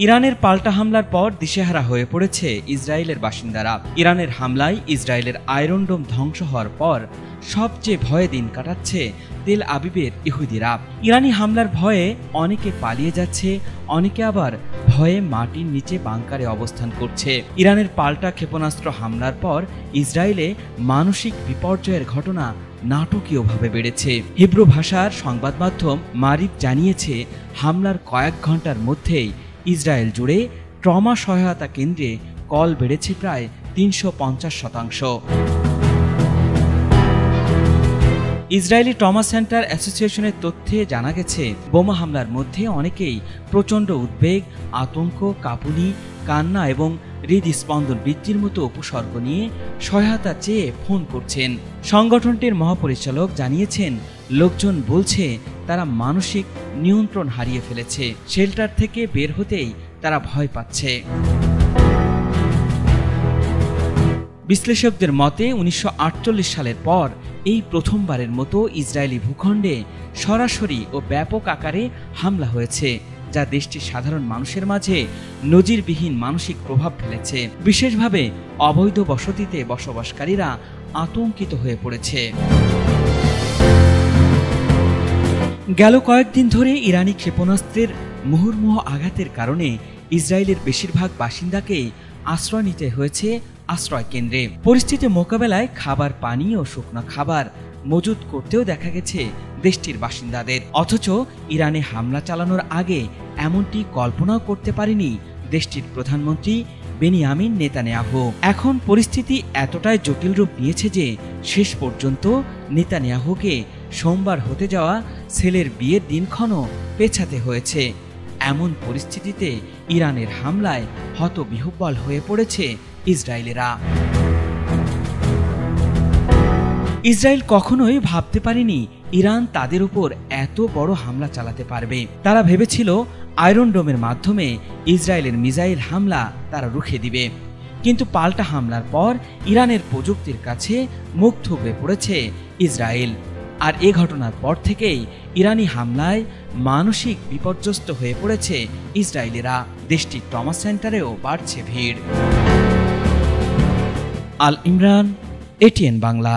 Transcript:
ইরানের পাল্টা হামলার পর দিশেহারা হয়ে পড়েছে ইসরায়েলের বাসিন্দারা। ইরানের হামলায় ইসরায়েলের আয়রন ডোম ধ্বংস হওয়ার পর সবচেয়ে ভয়ে দিন কাটাচ্ছে তেল আবিবের ইহুদিরা। ইরানি হামলার ভয়ে অনেকে পালিয়ে যাচ্ছে, অনেকে আবার ভয়ে মাটির নিচে বাংকারে অবস্থান করছে। ইরানের পাল্টা ক্ষেপণাস্ত্র হামলার পর ইসরায়েলে মানসিক বিপর্যয়ের ঘটনা নাটকীয়ভাবে বেড়েছে। হিব্রু ভাষার সংবাদ মাধ্যম মারিফ জানিয়েছে, হামলার কয়েক ঘন্টার মধ্যেই ইসরায়েল জুড়ে ট্রমা সহায়তা কেন্দ্রে কল বেড়েছে প্রায় ৩৫০%। ইসরায়েলি ট্রমা সেন্টার অ্যাসোসিয়েশনের তথ্যে জানা গেছে, বোমা হামলার মধ্যে অনেকেই প্রচণ্ড উদ্বেগ, আতঙ্ক, কাঁপুনি, কান্না এবং হৃদস্পন্দন বৃদ্ধির মতো উপসর্গ নিয়ে সহায়তা চেয়ে ফোন করছেন। সংগঠনটির মহাপরিচালক জানিয়েছেন, লোকজন বলছে তারা মানসিক নিয়ন্ত্রণ হারিয়ে ফেলেছে, শেল্টার থেকে বের হতেই তারা ভয় পাচ্ছে। বিশ্লেষকদের মতে ১৯৪৮ সালের পর এই প্রথমবারের মতো ইসরায়েলি ভূখণ্ডে সরাসরি ও ব্যাপক আকারে হামলা হয়েছে, যা দেশটির সাধারণ মানুষের মাঝে নজিরবিহীন মানসিক প্রভাব ফেলেছে। বিশেষভাবে অবৈধ বসতিতে বসবাসকারীরা আতঙ্কিত হয়ে পড়েছে। গেল কয়েকদিন ধরে ইরানি ক্ষেপণাস্ত্রের মুহুর্মুহ আঘাতের কারণে ইসরায়েলের বেশিরভাগ বাসিন্দাকেই আশ্রয় নিতে হয়েছে আশ্রয় কেন্দ্রে। পরিস্থিতি মোকাবেলায় খাবার, পানি ও শুকনো খাবার মজুত করতেও দেখা গেছে দেশটির বাসিন্দাদের। অথচ ইরানে হামলা চালানোর আগে এমনটি কল্পনাও করতে পারেনি দেশটির প্রধানমন্ত্রী বেনিয়ামিন নেতানিয়াহু। এখন পরিস্থিতি এতটাই জটিল রূপ নিয়েছে যে শেষ পর্যন্ত নেতানিয়াহুকে সোমবার হতে যাওয়া ছেলের বিয়ের দিনক্ষণও পেছাতে হয়েছে। এমন পরিস্থিতিতে ইরানের হামলায় হতবিহ্বল হয়ে পড়েছে ইসরায়েলিরা। ইসরায়েল কখনোই ভাবতে পারেনি ইরান তাদের উপর এত বড় হামলা চালাতে পারবে। তারা ভেবেছিল আয়রন ডোমের মাধ্যমে ইসরায়েলের মিসাইল হামলা তারা রুখে দিবে, কিন্তু পাল্টা হামলার পর ইরানের প্রযুক্তির কাছে মুখ থুবড়ে পড়েছে ইসরায়েল। আর এ ঘটনার পর থেকেই ইরানি হামলায় মানসিক বিপর্যস্ত হয়ে পড়েছে ইসরায়েলিরা। দেশটির ট্রমা সেন্টারেও বাড়ছে ভিড়। আল ইমরান, এটিএন বাংলা।